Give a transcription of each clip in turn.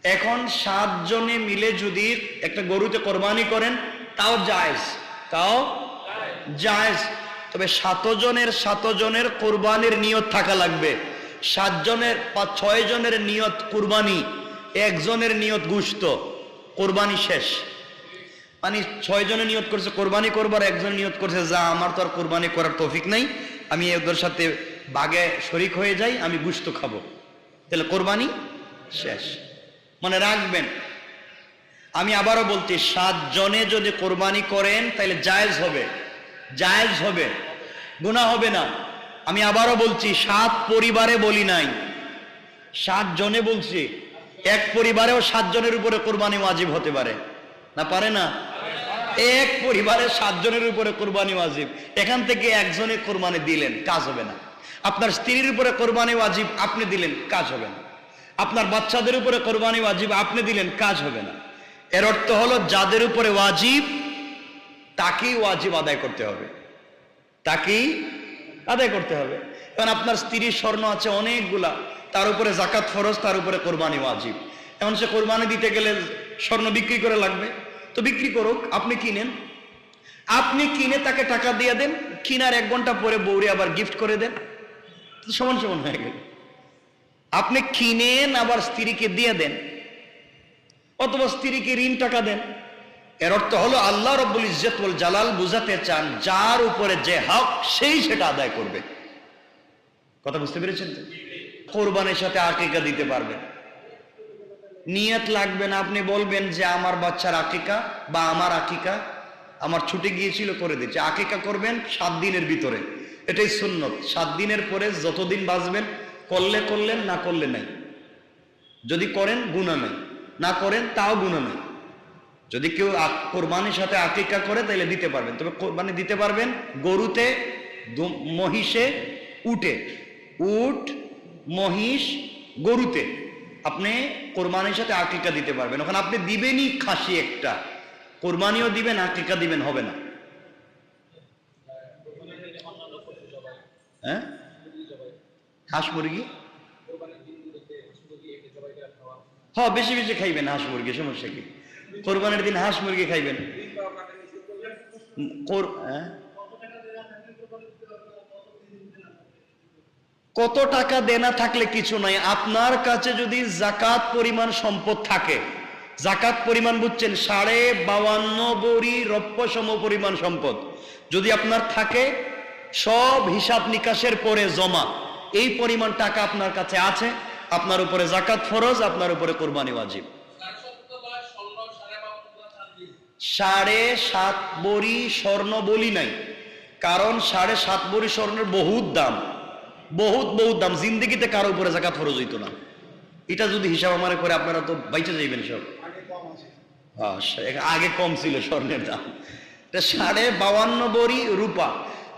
এখন 7 জনে মিলে যদি একটা গরুতে কোরবানি করেন তাও জায়েজ, তাও জায়েজ। তবে 7 জনের কোরবানির নিয়ত থাকা লাগবে। 7 জনের বা 6 জনের নিয়ত কুরবানি, একজনের নিয়ত গোশত, কোরবানি শেষ। মানে 6 জনে নিয়ত করছে কোরবানি করবার, একজন নিয়ত করছে যা আমার তো আর কোরবানি করার তৌফিক নাই, আমি ওদের সাথে বাগে শরিক হয়ে যাই, আমি গোশত খাবো, তাহলে কোরবানি শেষ। মানে রাখবেন। আমি আবারও বলছি, 7 জনে যদি কোরবানি করেন তাহলে জায়েজ হবে, জায়েজ হবে, গুনাহ হবে না। আমি আবারও বলছি, 7 পরিবারে বলি নাই, 7 জনে বলছি। এক পরিবারেও 7 জনের উপরে কোরবানি ওয়াজিব হতে পারে না, পারে না? এক পরিবারে 7 জনের উপরে কোরবানি ওয়াজিব, এখান থেকে একজনে কোরবানি দিলেন, কাজ হবে না। আপনার স্ত্রীর উপরে কোরবানি ওয়াজিব, আপনি দিলেন, কাজ হবে না। আপনার বাচ্চাদের উপরে কোরবানি ওয়াজিব, আপনি দিলেন, কাজ হবে না। এর অর্থ হলো যাদের উপরে ওয়াজিব তাকেই ওয়াজিব আদায় করতে হবে, তাকেই আদায় করতে হবে। কারণ আপনার স্ত্রীর স্বর্ণ আছে অনেকগুলা, তার উপরে জাকাত ফরজ, তার উপরে কোরবানি ওয়াজিব। এখন সে কোরবানি দিতে গেলে স্বর্ণ বিক্রি করে লাগবে, তো বিক্রি করুক, আপনি কিনেন, আপনি কিনে তাকে টাকা দিয়ে দেন, কিনার 1 ঘন্টা পরে বউরে আবার গিফট করে দেন, সমান সমান হয়ে গেল। আপনি কিনেন আবার স্ত্রীকে দিয়ে দেন, অথবা স্ত্রীকে ঋণ টাকা দেন। এর অর্থ হলো আল্লাহ রব্বুল ইজ্জত ওয়াল জালাল বুঝাতে চান, যার উপরে যে হক সেই সেটা আদায় করবে। কথা বুঝতে পেরেছেন তো? কোরবানির সাথে আকিকা দিতে পারবেন, নিয়ত লাগবে না। আপনি বলবেন যে আমার বাচ্চার আকিকা বা আমার আকিকা আমার ছুটে গিয়েছিল, করে দিচ্ছে। আকিকা করবেন 7 দিনের ভিতরে, এটাই সুন্নত। 7 দিনের পরে যতদিন বাঁচবেন করলে করলেন, না করলে নাই। যদি করেন গুনাহ নাই, না করেন তাও গুনাহ নাই। যদি কেউ কোরবানির সাথে আকিকা করে তাহলে দিতে পারবেন। তবে কোরবানি দিতে পারবেন গরুতে, মহিষে, উটে, উট, মহিষ, গরুতে আপনি কোরবানির সাথে আকিকা দিতে পারবেন। ওখানে আপনি দিবেনই খাসি একটা, কোরবানিও দিবেন, আকিকা দিবেন, হবে না। হ্যাঁ, হাঁস মুরগি, হ্যাঁ বেশি বেশি খাইবেন হাঁস মুরগি, সমস্যা কি? কোরবানির দিন হাঁস মুরগি খাইবেন। কত টাকা দেনা থাকলে কিছু নাই। আপনার কাছে যদি জাকাত পরিমাণ সম্পদ থাকে, জাকাত পরিমাণ বুঝছেন 52.5 বড়ি রৌপ্য সম পরিমাণ সম্পদ যদি আপনার থাকে, সব হিসাব নিকাশের পরে জমা, এই পরিমাণ টাকা আপনার কাছে আছে, আপনার উপরে জাকাত ফরজ, আপনার উপরে কোরবানি ওয়াজিব। 7.5 বড়ি স্বর্ণ বলি নাই, কারণ 7.5 বড়ি স্বর্ণের বহুত দাম, বহুত বহুত দাম। জিন্দেগিতে কারো উপরে জাকাত ফরজ হইতো না। এটা যদি হিসাব আমারে করে আপনারা তো বাইচে যাইবেন সব। আগে কম ছিল স্বর্ণের দাম। 52.5 বড়ি রূপা,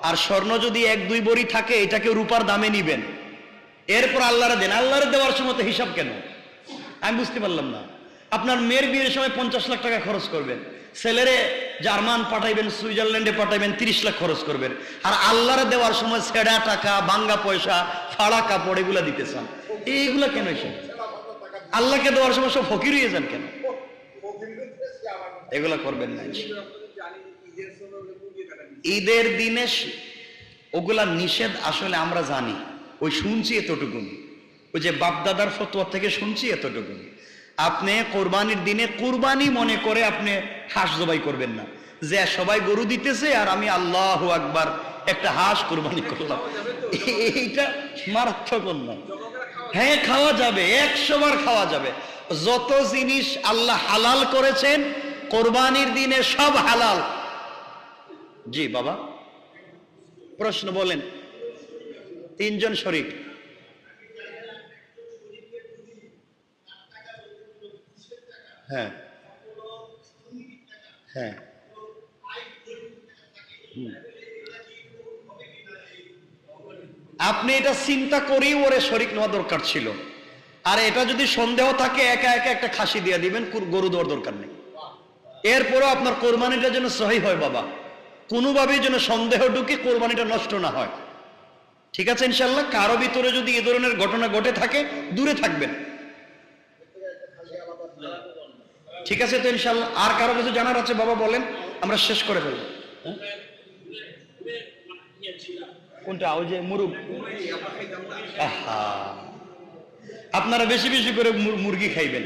আর স্বর্ণ যদি 1-2 বড়ি থাকে, এটাকে রূপার দামে নিবেন, এরপর আল্লাহরে দেন। আল্লাহরে দেওয়ার সময় তো হিসাব কেন? আমি বুঝতে পারলাম না। আপনার মেয়ের বিয়ের সময় 50 লাখ টাকা খরচ করবেন, ছেলেরে জার্মান পাঠাইবেন, সুইজারল্যান্ডে পাঠাইবেন, 30 লাখ খরচ করবেন, আর আল্লাহরে দেওয়ার সময় ছেঁড়া টাকা, ভাঙ্গা পয়সা, ফাড়া কাপড় এগুলা দিতে চান। এইগুলা কেন? এসব আল্লাহকে দেওয়ার সময় সব ফকির হয়ে যান কেন? এগুলা করবেন না। ঈদের দিনে ওগুলা নিষেধ, আসলে আমরা জানি, ওই শুনছি এতটুকুনি, ওই যে বাপদাদার ফতোয়া থেকে শুনছি এতটুকুনি। আপনি কোরবানির দিনে কুরবানি মনে করে আপনি হাঁস জবাই করবেন না, যে সবাই গরু দিতেছে আর আমি আল্লাহু আকবার একটা হাঁস কুরবানি করলাম, এইটা মারাত্মক অন্যায়। হ্যাঁ, খাওয়া যাবে, 100 বার খাওয়া যাবে। যত জিনিস আল্লাহ হালাল করেছেন কোরবানির দিনে সব হালাল। জি বাবা, প্রশ্ন বলেন। 3 জন শরীক, হ্যাঁ হ্যাঁ, আপনি এটা চিন্তা করেই ওরে শরীক নেওয়া দরকার ছিল। আর এটা যদি সন্দেহ থাকে, একা একা একটা খাসি দিয়ে দিবেন, গরু দেওয়ার দরকার নেই। এরপরও আপনার কোরবানিটা যেন সহিহ হয় বাবা, কোনোভাবেই যেন সন্দেহ ঢুকে কোরবানিটা নষ্ট না হয়। ঠিক আছে ইনশাল্লাহ? কারো ভিতরে যদি এ ধরনের ঘটনা ঘটে থাকে, দূরে থাকবেন। ঠিক আছে তো ইনশাআল্লাহ। আর কারো কিছু জানার আছে বাবা বলেন, আমরা শেষ করে ফেলবো। কোনটা? ওই যে মুরগ। আপনারা বেশি বেশি করে মুরগি খাইবেন,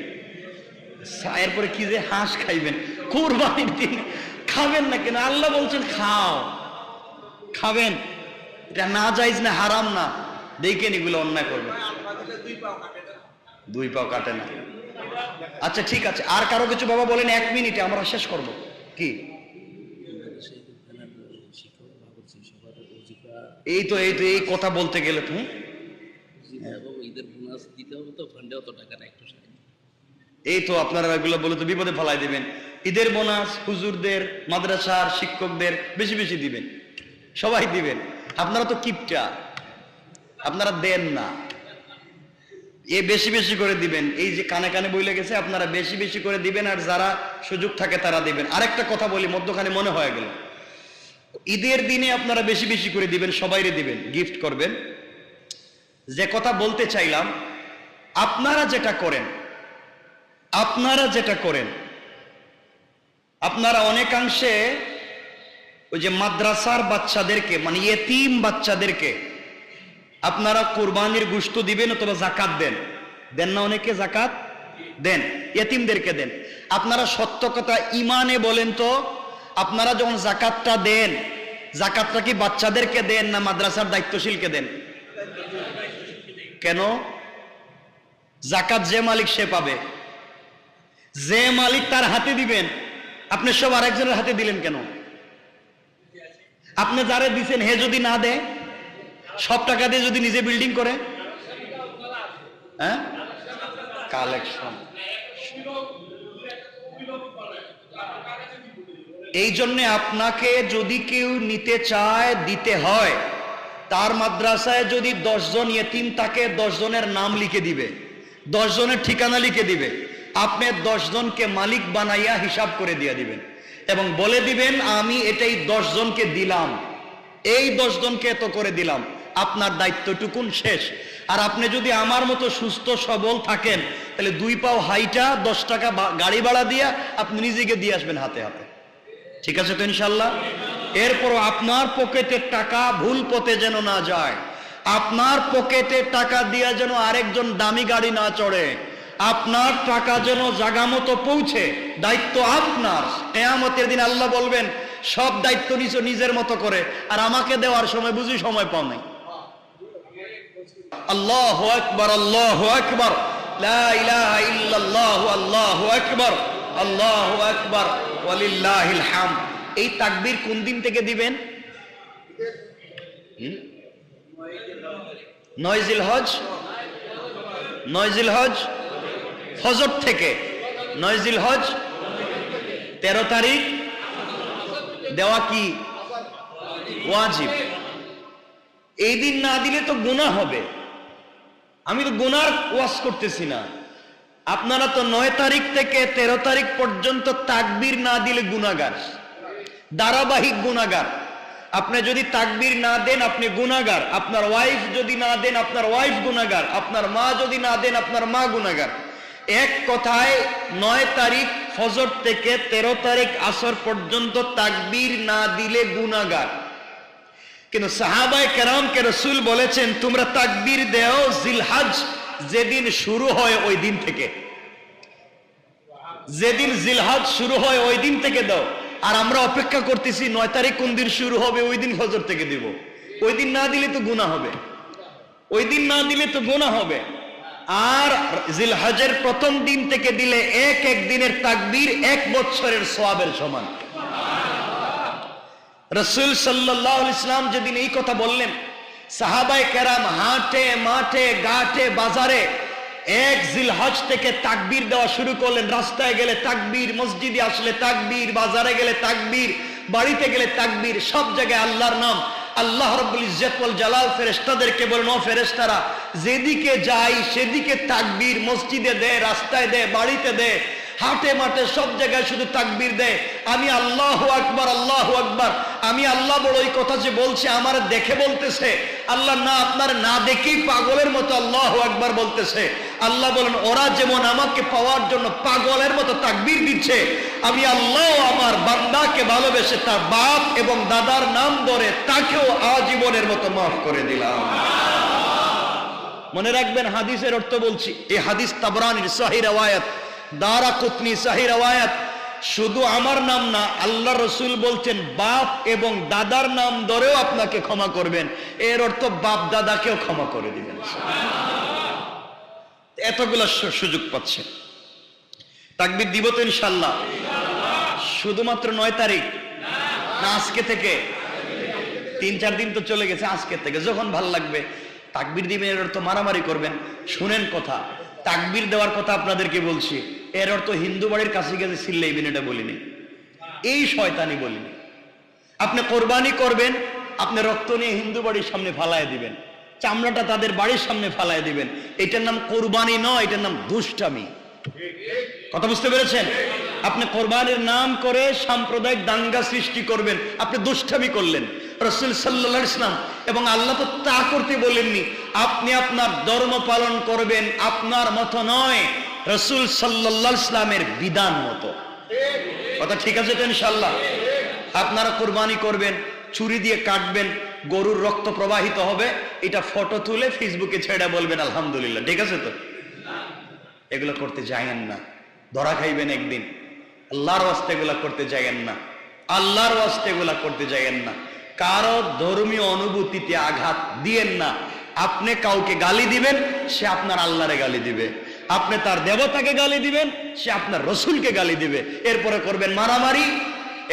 এরপরে কি যে হাঁস খাইবেন কুরবানির দিন। খাবেন না কেন? আল্লাহ বলছেন খাও, খাবেন। এটা না জায়েজ না, হারাম না। দেখেন এগুলো অন্যায় করবে, 2 পাও কাটে না। আচ্ছা ঠিক আছে, আর কারো কিছু বাবা বলেন, 1 মিনিটে আমরা শেষ করব। কি? এই তো এই কথা বলতে গেলে তুমি এই তো আপনারা এগুলো বলে তো বিপদে ফেলাই দিবেন। ঈদের বোনাস হুজুরদের, মাদ্রাসার শিক্ষকদের বেশি বেশি দিবেন, সবাই দিবেন। আপনারা তো কিপটা, আপনারা দেন না। এ বেশি বেশি করে দিবেন। এই যে কানে কানে বইলে গেছে, আপনারা বেশি বেশি করে দিবেন, আর যারা সুযোগ থাকে তারা দিবেন। আরেকটা কথা বলি, মধ্যখানে মনে হয়ে গেল, ঈদের দিনে আপনারা বেশি বেশি করে দিবেন, সবাইরে দিবেন, গিফট করবেন। যে কথা বলতে চাইলাম, আপনারা যেটা করেন আপনারা অনেকাংশে ওই যে মাদ্রাসার বাচ্চাদেরকে, মানে ইয়েতিম বাচ্চাদেরকে আপনারা কোরবানির গোশত দিবেন অথবা জাকাত দেন না? অনেকে জাকাত দেন, ইয়েতিমদেরকে দেন। আপনারা সত্য কথা ইমানে বলেন তো, আপনারা যখন জাকাতটা দেন, জাকাতটা কি বাচ্চাদেরকে দেন না মাদ্রাসার দায়িত্বশীলকে দেন? কেন? জাকাত যে মালিক সে পাবে, যে মালিক তার হাতে দিবেন। আপনি সব আরেকজনের হাতে দিলেন কেন? আপনি যারে দিচ্ছেন হে যদি না দেয়, সব টাকা দিয়ে যদি নিজে বিল্ডিং করে, হ্যাঁ, কালেকশন। এই জন্য আপনাকে যদি কেউ নিতে চায়, দিতে হয়, তার মাদ্রাসায় যদি 10 জন ইয়েতিম থাকে, 10 জনের নাম লিখে দিবে, 10 জনের ঠিকানা লিখে দিবে। আপনি 10 জনকে মালিক বানাইয়া হিসাব করে দিয়ে দিবেন এবং বলে দিবেন আমি এটাই 10 জনকে দিলাম, এই 10 জনকে এত করে দিলাম। আপনার দায়িত্বটুকুন শেষ। আর আপনি যদি আমার মতো সুস্থ সবল থাকেন, তাহলে 2 পাও হাইটা 10 টাকা গাড়ি ভাড়া দিয়া আপনি নিজেকে দিয়ে আসবেন হাতে হাতে। ঠিক আছে তো ইনশাল্লাহ? এরপরও আপনার পকেটের টাকা ভুল পথে যেন না যায়, আপনার পকেটের টাকা দিয়া যেন আরেকজন দামি গাড়ি না চড়ে, আপনার টাকা যেন জায়গা মতো পৌঁছে। দায়িত্ব আপনার। কিয়ামতের দিন আল্লাহ বলবেন সব দায়িত্ব নিছো নিজের মতো করে, আর আমাকে দেওয়ার সময় বুঝি সময় পাও নাই। আল্লাহু আকবার, আল্লাহু আকবার, লা ইলাহা ইল্লাল্লাহ, আল্লাহু আকবার, আল্লাহু আকবার, ওয়ালিল্লাহিল হামদ। এই তাকবীর কোন দিন থেকে দিবেন? 9 জিলহজ, 9 জিলহজ ফজর থেকে। 9 জিলহজ 13 তারিখ দেওয়া কি ওয়াজিব। এই দিন না দিলে তো গুনাহ হবে। আমি তো গুনার ওয়াজ করতেছি না। আপনারা তো 9 তারিখ থেকে 13 তারিখ পর্যন্ত তাকবীর না দিলে গুনাহগার, ধারাবাহিক গুনাহগার। আপনি যদি তাকবীর না দেন আপনি গুনাহগার, আপনার ওয়াইফ যদি না দেন আপনার ওয়াইফ গুনাহগার, আপনার মা যদি না দেন আপনার মা গুনাহগার। এক কথায় 9 তারিখ ফজর থেকে 13 তারিখ আসর পর্যন্ত তাকবীর না দিলে গুনাহগার। কিন্তু সাহাবায়ে কেরামকে রাসূল বলেছেন তোমরা তাকবীর দাও জিলহজ যেদিন শুরু হয় ওই দিন থেকে, যেদিন জিলহজ শুরু হয় ওই দিন থেকে দাও। আর আমরা অপেক্ষা করতেছি 9 তারিখ কোন দিন শুরু হবে, ওই দিন ফজর থেকে দিব। ওই দিন না দিলে তো গুনাহ হবে, ওই দিন না দিলে তো গুনাহ হবে। আর জিলহজের প্রথম দিন থেকে দিলে এক এক দিনের তাকবীর 1 বছরের সওয়াবের সমান। রাসূল সাল্লাল্লাহু আলাইহি ওয়াসাল্লাম যেদিন এই কথা বললেন, সাহাবায়ে কেরাম হাটে মাঠে ঘাটে বাজারে 1 জিলহজ থেকে তাকবীর দেওয়া শুরু করলেন। রাস্তায় গেলে তাকবীর, মসজিদে আসলে তাকবীর, বাজারে গেলে তাকবীর, বাড়িতে গেলে তাকবীর, সব জায়গায় আল্লাহর নাম। আল্লাহ রাব্বুল ইজ্জত ওয়াল জালাল ফেরেশতাদেরকে বলেন ও ফেরেশতারা যেদিকে যাই সেদিকে তাকবীর, মসজিদে দে, রাস্তায় দে, বাড়িতে দে, হাটে মাঠে সব জায়গায় শুধু তাকবীর দেয়। আমি আল্লাহু আকবার, আল্লাহু আকবার। আমি আল্লাহ বড় এই কথা যে বলছে আমার দেখে বলতেছে? আল্লাহ না, আপনার না দেখেই পাগলের মতো আল্লাহু আকবার বলতেছে। আল্লাহ বলেন ওরা যেমন আমাকে পাওয়ার জন্য পাগলের মতো তাকবীর দিচ্ছে, আমি আল্লাহ আমার বান্দাকে ভালোবেসে তার বাপ এবং দাদার নাম ধরে তাকেও আজীবনের মতো মাফ করে দিলাম। মনে রাখবেন হাদিসের অর্থ বলছি, এই হাদিস তাবরানির সহিহ riwayat, দারাকুতনি সহিহ riwayat। শুধু আমার নাম না, আল্লাহ রসুল বলছেন বাপ এবং দাদার নাম ধরেও আপনাকে ক্ষমা করবেন, এর অর্থ বাপ দাদাকেও ক্ষমা করে দিবেন। এতগুলো সুযোগ পাচ্ছে। তাকবীর দিব তো ইনশাআল্লাহ? শুধুমাত্র 9 তারিখ না আজকে থেকে? 3-4 দিন তো চলে গেছে, আজকে থেকে যখন ভাল লাগবে তাকবীর দিবেন। এর অর্থ মারামারি করবেন? শুনেন কথা, তাকবীর দেওয়ার কথা আপনাদেরকে বলছি, এর অর্থ হিন্দু বাড়ির কাছে গেছে চিল্লাইবেন এটা বলিনি, এই শয়তানি বলিনি। আপনি কোরবানি করবেন, আপনি রক্ত নিয়ে হিন্দু বাড়ির সামনে ফালায় দিবেন, চামড়াটা তাদের বাড়ির সামনে ফালায় দিবেন, এটার নাম কোরবানি নয়, এটার নাম দুষ্টামি। কথা বুঝতে পেরেছেন? আপনি কোরবানির নাম করে সাম্প্রদায়িক দাঙ্গা সৃষ্টি করবেন, আপনি দুষ্টামি করলেন। রাসূল সাল্লাল্লাহু আলাইহি ওয়াসাল্লাম এবং আল্লাহ তো তা করতে বলেননি। আপনি আপনার ধর্ম পালন করবেন আপনার মতো নয়, রাসূল সাল্লাল্লাহু আলাইহি ওয়াসাল্লামের বিধান মতো। কথা ঠিক আছে তো ইনশাআল্লাহ? আপনারা কোরবানি করবেন, ছুরি দিয়ে কাটবেন, গরুর রক্ত প্রবাহিত হবে, এটা ফটো তুলে ফেসবুকে ছেড়ে বলবেন আলহামদুলিল্লাহ, ঠিক আছে তো? এগুলো করতে যায়েন না, ধরা খাইবেন একদিন। আল্লাহর ওয়াস্তে এগুলা করতে যায়েন না, আল্লাহর ওয়াস্তে এগুলা করতে যায়েন না। কারো ধর্মীয় অনুভূতিতে আঘাত দিয়েন না। আপনি কাউকে গালি দিবেন, সে আপনার আল্লাহরে গালি দিবে। আপনি তার দেবতাকে গালি দিবেন, সে আপনার রসুলকে গালি দিবে। এরপরে করবেন মারামারি,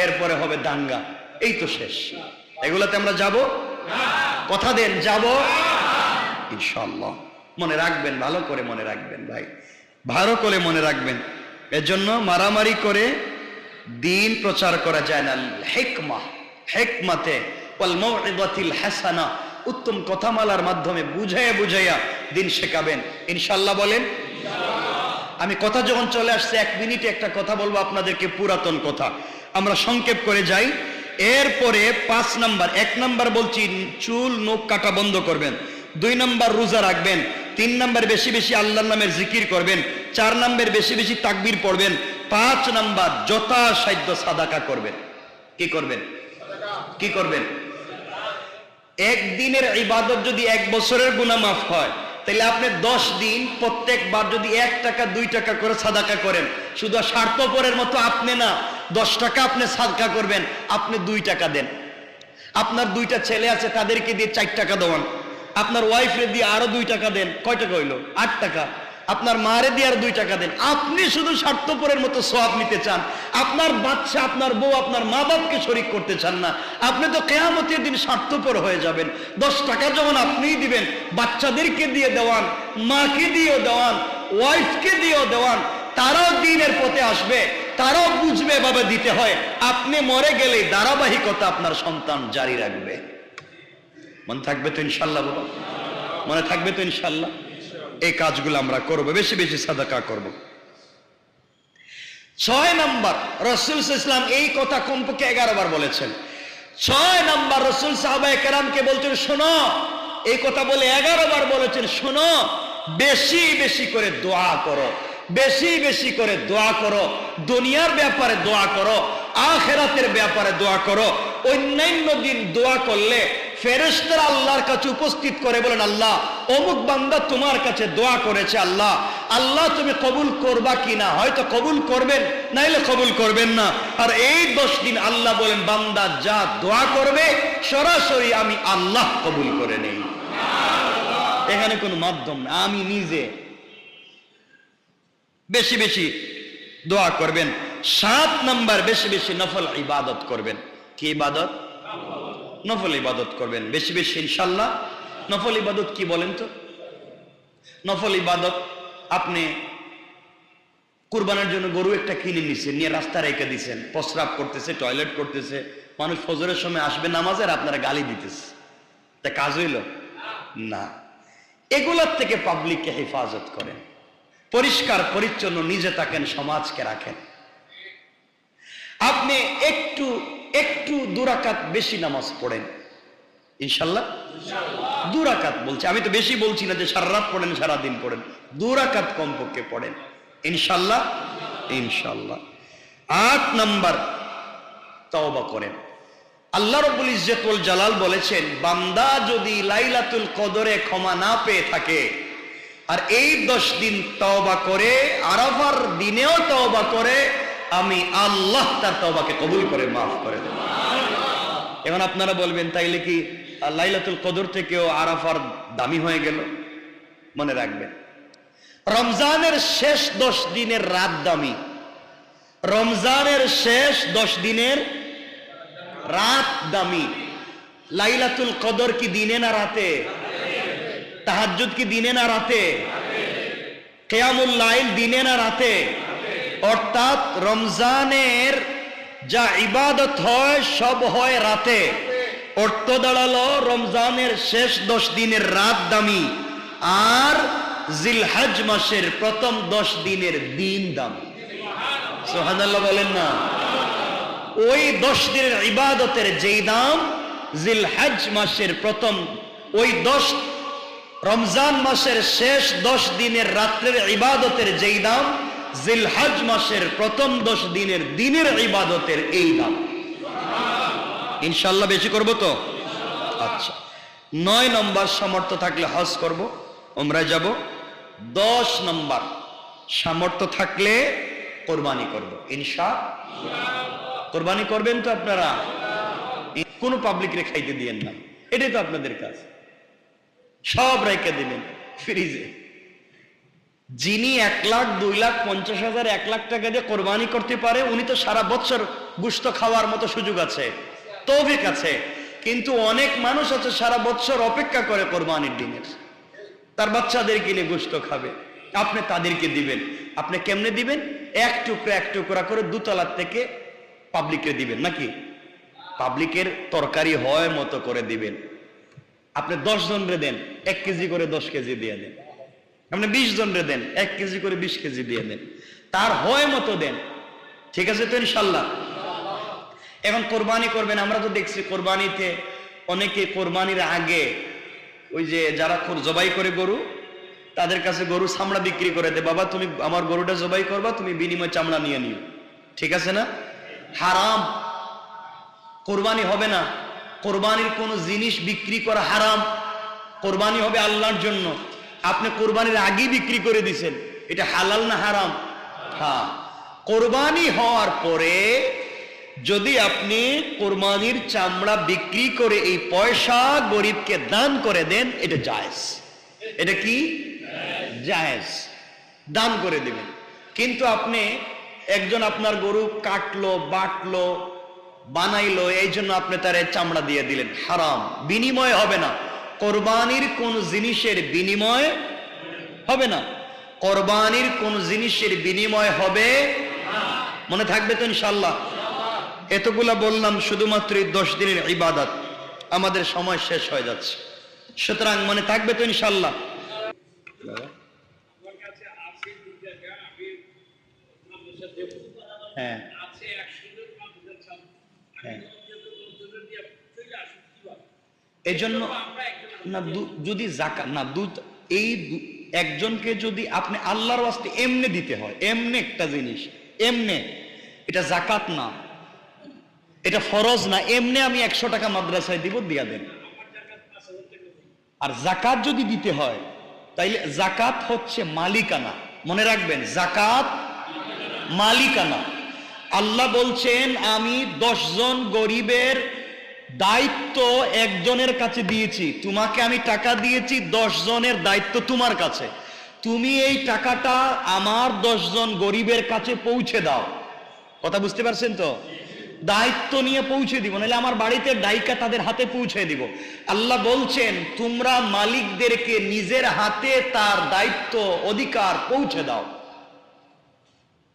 এরপরে হবে দাঙ্গা, এই তো শেষ। এগুলাতে আমরা যাব? কথা দেন যাব ইনশাআল্লাহ। মনে রাখবেন, ভালো করে মনে রাখবেন ভাই, ভালো করে মনে রাখবেন। এর জন্য মারামারি করে দিন প্রচার করা যায় না। হিকমাতে ওয়াল মাউইযাতিল হাসানা, উত্তম কথামালার মাধ্যমে বুঝাইয়া বুঝাইয়া দিন শেখাবেন ইনশাআল্লাহ। বলেন ইনশাআল্লাহ। আমি কথা যখন চলে আসছে, 1 মিনিটে একটা কথা বলবো আপনাদেরকে, পুরাতন কথা, আমরা সংক্ষেপ করে যাই। এরপরে 5 নাম্বার, 1 নাম্বার বলছি চুল নখ কাটা বন্ধ করবেন, 2 নাম্বার রোজা রাখবেন, 3 নাম্বার বেশি বেশি আল্লাহর নামের জিকির করবেন, 4 নাম্বার বেশি বেশি তাকবীর পড়বেন, 5 নাম্বার যথাসাধ্য সাদাকা করবেন। কি করবেন? কি করবেন? একদিনের ইবাদত যদি 1 বছরের গুনাহ মাফ হয়, তাহলে আপনি 10 দিন প্রত্যেকবার যদি 1 টাকা 2 টাকা করে সাদাকা করেন, শুধু স্বার্থপরের মতো আপনি না, 10 টাকা আপনি সাদকা করবেন, আপনি 2 টাকা দেন। আপনার 2টা ছেলে আছে, তাদেরকে দিয়ে 4 টাকা দেওয়ান। আপনার ওয়াইফরে দিয়ে আরো 2 টাকা দেন, কয় টাকা হইলো? 8 টাকা। আপনার মারে দিয়ে আর 2 টাকা দেন। আপনি শুধু স্বার্থপরের মতো সওয়াব নিতে চান, আপনার বাচ্চা, আপনার বউ, আপনার মা বাপকে শরীক করতে চান না। আপনি তো কিয়ামতের দিন স্বার্থপর হয়ে যাবেন। 10 টাকা যখন আপনিই দিবেন, বাচ্চাদেরকে দিয়ে দেওয়ান, মাকে দিয়েও দেওয়ান, ওয়াইফকে দিয়েও দেওয়ান, তারাও দিনের পথে আসবে, তারাও বুঝবে এভাবে দিতে হয়। আপনি মরে গেলে ধারাবাহিকতা আপনার সন্তান জারি রাখবে। মনে থাকবে তো ইনশাআল্লাহ? বাবা মনে থাকবে তো ইনশাআল্লাহ? এই কাজগুলো আমরা করব, বেশি বেশি সাদাকা করব। 6 নাম্বার, রাসূল সাল্লাল্লাহু আলাইহি ওয়াসাল্লাম এই কথা কমপক্ষে 11 বার বলেছেন। 6 নাম্বার, রাসূল সাহাবায়ে কেরামকে বলছেন শোনো, এই কথা বলে 11 বার বলেছেন, শোনো, বেশি বেশি করে দোয়া করো, বেশি বেশি করে দোয়া করো। দুনিয়ার ব্যাপারে দোয়া করো, আখিরাতের ব্যাপারে দোয়া করো। অন্যান্য দিন দোয়া করলে ফেরেশতারা আল্লাহর কাছে উপস্থিত করে বলেন, আল্লাহ অমুক বান্দা তোমার কাছে দোয়া করেছে, আল্লাহ আল্লাহ তুমি কবুল করবা কিনা? হয়তো কবুল করবেন, নাইলে কবুল করবেন না। আর এই 10 দিন আল্লাহ বলেন, বান্দা যা দোয়া করবে সরাসরি আমি আল্লাহ কবুল করে নেই। এখানে কোনো মাধ্যম না, আমি নিজে। বেশি বেশি দোয়া করবেন। 7 নাম্বার, বেশি বেশি নফল ইবাদত করবেন। কি ইবাদত? নফল ইবাদত করবেন বেশি বেশি ইনশাআল্লাহ। নফল ইবাদত কি বলেন তো? নফল ইবাদত, আপনি কুরবানের জন্য গরু একটা কিনে নিছেন, নিয়ে রাস্তা রেখে দিচ্ছেন, প্রস্রাব করতেছে, টয়লেট করতেছে, মানুষ ফজরের সময় আসবে নামাজে, আর আপনারা গালি দিতেছে, তা কাজ হইল না। এগুলোর থেকে পাবলিককে হেফাজত করেন, পরিষ্কার পরিচ্ছন্ন নিজে থাকেন, সমাজকে রাখেন। আপনি একটু 2 রাকাত বেশি নামাজ পড়েন, ইনশাল্লাহ 2 রাকাত বলছি, আমি তো বেশি বলছি না যে সারা রাত পড়েন সারাদিন পড়েন, 2 রাকাত কমপক্ষে পড়েন ইনশাল্লাহ। ইনশাল্লাহ 8 নাম্বার, তওবা করেন। আল্লাহ রাব্বুল ইজ্জত ওয়াল জালাল বলেছেন, বান্দা যদি লাইলাতুল কদরে ক্ষমা না পেয়ে থাকে আর এই 10 দিন তওবা করে, আরাফার দিনেও তওবা করে, আমি আল্লাহ তার তওবাকে কবুল করে মাফ করে দেব। এখন আপনারা বলবেন, তাইলে কি লাইলাতুল কদর থেকেও আরাফার দামি হয়ে গেল? মনে রাখবেন, রমজানের শেষ 10 দিনের রাত দামি, রমজানের শেষ 10 দিনের রাত দামি। লাইলাতুল কদর কি দিনে না রাতে? তাহাজ্জুদ কি দিনে না রাতে? কিয়ামুল লাইল দিনে না রাতে? অর্থাৎ রমজানের যা ইবাদত হয় সব হয় রাতে। অর্থ দাঁড়ালো রমজানের শেষ 10 দিনের রাত দামি আর জিলহজ মাসের প্রথম 10 দিনের দিন দামি। সুবহানাল্লাহ বলেন না? ওই 10 দিনের ইবাদতের যেই দাম জিলহজ মাসের প্রথম, ওই 10 রমজান মাসের শেষ 10 দিনের রাত্রের ইবাদতের যেই দাম জিলহজ মাসের প্রথম 10 দিনের ইবাদতের এই দাম। ইনশাআল্লাহ বেশি করব তো? আচ্ছা, 9 নম্বর, সামর্থ্য থাকলে হজ করব, উমরায় যাব। 10 নম্বর, সামর্থ্য থাকলে কোরবানি করব ইনশাআল্লাহ। কোরবানি করবেন তো আপনারা? কোনো পাবলিকরে খাইতে দিয়েন না, এটাই তো আপনাদের কাজ। সব রেখে দিবেন ফ্রিজে। যিনি 1 লাখ 2 লাখ 50,000 1 লাখ টাকা দিয়ে কোরবানি করতে পারে, উনি তো সারা বছর গোশত খাওয়ার মতো সুযোগ আছে, তৌফিক আছে। কিন্তু অনেক মানুষ আছে সারা বছর অপেক্ষা করে কোরবানির দিনের, তার বাচ্চাদেরকে নিয়ে গোশত খাবে, আপনি তাদেরকে দিবেন। আপনি কেমনে দিবেন? এক টুকরা করে 2 তলা থেকে পাবলিকে দিবেন, নাকি পাবলিকের তরকারি হয় মতো করে দিবেন। আপনি 10 জনরে দেন 1 কেজি করে 10 কেজি দিয়ে দেন, আপনি 20 জনরে দেন 1 কেজি করে 20 কেজি দিয়ে দেন, তার হয় মতো দেন। ঠিক আছে তো ইনশাল্লাহ? এখন কোরবানি করবেন। আমরা তো দেখছি কোরবানিতে অনেকে কোরবানির আগে ওই যে যারা জবাই করে গরু, তাদের কাছে গরু চামড়া বিক্রি করে দেয়, বাবা তুমি আমার গরুটা জবাই করবা, তুমি বিনিময় চামড়া নিয়ে নিও। ঠিক আছে না? হারাম, কোরবানি হবে না। কোরবানির কোন জিনিস বিক্রি করা হারাম। কোরবানি হবে আল্লাহর জন্য। আপনি কোরবানির আগেই বিক্রি করে দিছেন, এটা হালাল না হারাম? হ্যাঁ। কোরবানি হওয়ার পরে যদি আপনি কোরবানির চামড়া বিক্রি করে এই পয়সা গরিবকে দান করে দেন, এটা জায়েজ। এটা কি? জায়েজ, দান করে দিবেন। কিন্তু আপনি একজন আপনার গরু কাটলো, বাটলো, বানাইলো, এই জন্য আপনি তার চামড়া দিয়ে দিলেন, হারাম। বিনিময় হবে না। কোরবানির কোন জিনিসের বিনিময় হবে না। কোরবানির কোন জিনিসের বিনিময় হবে, মনে থাকবে তো ইনশাআল্লাহ? এতগুলা বললাম শুধুমাত্র 10 দিনের ইবাদত। আমাদের সময় শেষ হয়ে যাচ্ছে, সুতরাং মনে থাকবে তো ইনশাআল্লাহ? হ্যাঁ হ্যাঁ, এই জন্য না, যদি যাকাত না, এই একজনকে যদি আপনি আল্লাহর ওয়াস্তে এমনে দিতে হয়, এমনে একটা জিনিস, এমনে, এটা যাকাত না, এটা ফরজ না, এমনে আমি 100 টাকা মাদ্রাসায় দিব, দিয়া দেন। আর যাকাত যদি দিতে হয়, তাইলে যাকাত হচ্ছে মালিকানা। মনে রাখবেন, যাকাত মালিকানা। আল্লাহ বলছেন, আমি 10 জন গরিবের দায়িত্ব একজনের কাছে দিয়েছি, তোমাকে আমি টাকা দিয়েছি, 10 জনের দায়িত্ব তোমার কাছে, তুমি এই টাকাটা আমার 10 জন গরিবের কাছে পৌঁছে দাও। কথা বুঝতে পারছেন তো? দায়িত্ব নিয়ে পৌঁছে দিব, নাহলে আমার বাড়িতে ডাইকা তাদের হাতে পৌঁছে দিব। আল্লাহ বলছেন, তোমরা মালিকদেরকে নিজের হাতে তার দায়িত্ব অধিকার পৌঁছে দাও।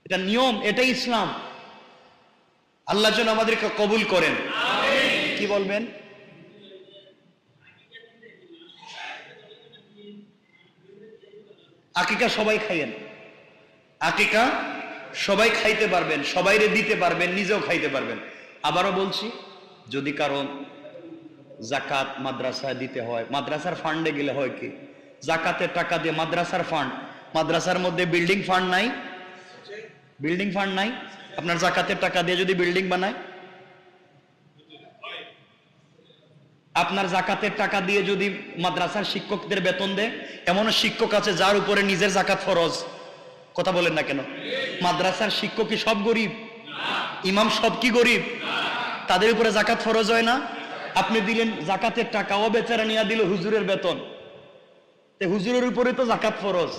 এটা নিয়ম, এটাই ইসলাম। আল্লাহ যেন আমাদেরকে কবুল করেন। কি বলবেন? আকিকা সবাই খাইয়েন, আকিকা সবাই খাইতে পারবেন, সবাইরে দিতে পারবেন, নিজেও খাইতে পারবেন। আবারও বলছি, যদি কারণ জাকাত মাদ্রাসায় দিতে হয়। মাদ্রাসার ফান্ডে গেলে হয় কি, জাকাতের টাকা দিয়ে মাদ্রাসার ফান্ড, মাদ্রাসার মধ্যে বিল্ডিং ফান্ড নাই, বিল্ডিং ফান্ড নাই, আপনার জাকাতের টাকা দিয়ে যদি বিল্ডিং বানায়, আপনার জাকাতের টাকা দিয়ে যদি মাদ্রাসার শিক্ষকদের বেতন দেয়, এমন শিক্ষক আছে যার উপরে নিজের জাকাত ফরজ। কথা বলেন না কেন? মাদ্রাসার শিক্ষক কি সব গরিব? ইমাম সব কি গরিব? তাদের উপরে জাকাত ফরজ হয় না? আপনি দিলেন জাকাতের টাকা, ও বেচারা নিয়ে দিল হুজুরের বেতন, হুজুরের উপরে তো জাকাত ফরজ।